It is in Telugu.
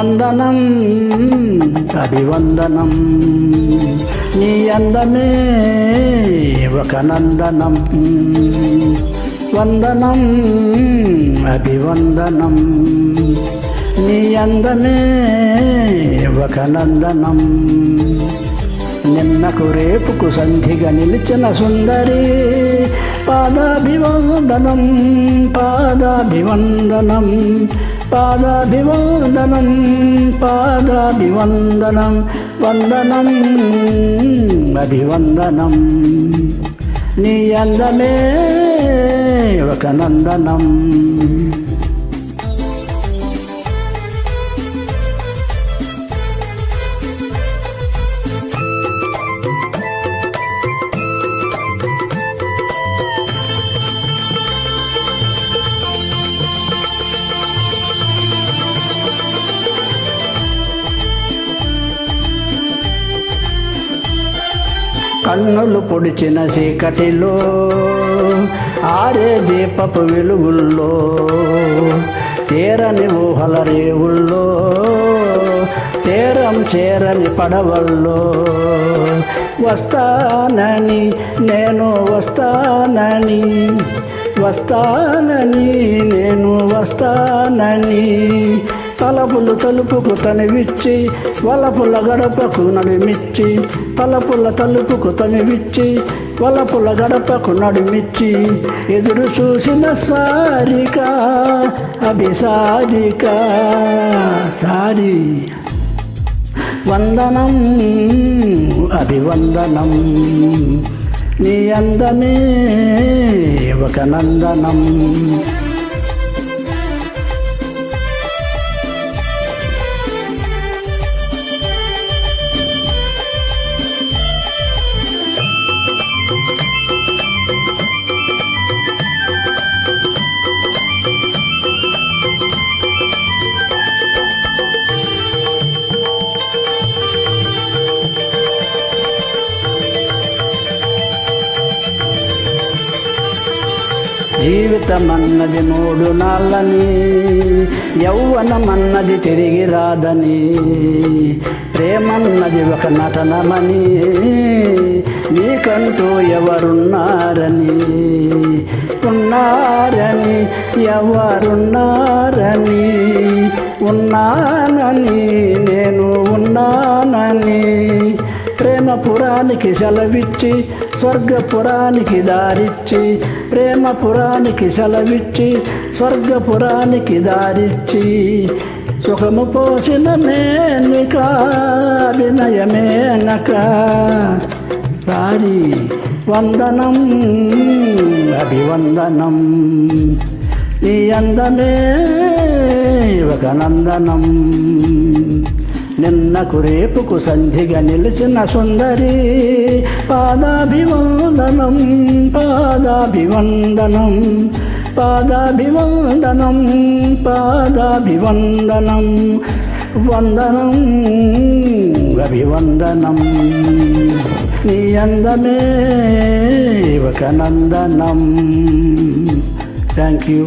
వందనం అభివందనం, నీ అందమే ఒక నందనం. వందనం అభివందనం, నీ అందమే ఒక నందనం. నిన్నకు రేపుకు సంధిగా నిలిచిన సుందరి, పాదాభివందనం పాదాభివందనం పాదాభివందనం పాదాభివందనం. వందనం అభివందనం, నీ అందమే ఒక నందనం. కన్నులు పొడిచిన చీకటిలో ఆరే దీపపు వెలుగుల్లో, తీరని ఊహల రేవుల్లో, తీరం చేరని పడవల్లో, వస్తానని నేను వస్తానని, వస్తానని నేను వస్తానని, తలపులు తలుపుకు తనివిచ్చి వలపుల గడపకు నడిమిచ్చి, తలపుల తలుపుకు తనివిచ్చి వలపుల గడపకు నడిమిచ్చి, ఎదురు చూసిన సారిక అభిసారిక సారి. వందనం అభివందనం, నీ అందమే ఒక నందనం. జీవితమన్నది 3 నాళ్ళని, యౌవనమన్నది తిరిగి రాదని, ప్రేమన్నది ఒక నటనమని, నీకంటూ ఎవరున్నారని, ఉన్నారని ఎవరున్నారని, ఉన్నానని నేను ఉన్నానని, ప్రేమపురానికి సెలవిచ్చి స్వర్గపురానికి దారిచ్చి, ప్రేమపురానికి సెలవిచ్చి స్వర్గపురానికి దారిచ్చి, సుఖము పోసిన మేనిక వినయమేనక సారి. వందనం అభివందనం, నీ అందమే ఒక నందనం. నిన్నకు రేపుకు సంధిగా నిలిచిన సుందరి, పాదాభివందనం పాదాభివందనం పాదాభివందనం పాదాభివందనం. వందనం అభివందనం, నీ అందమే ఒక నందనం. Thank you.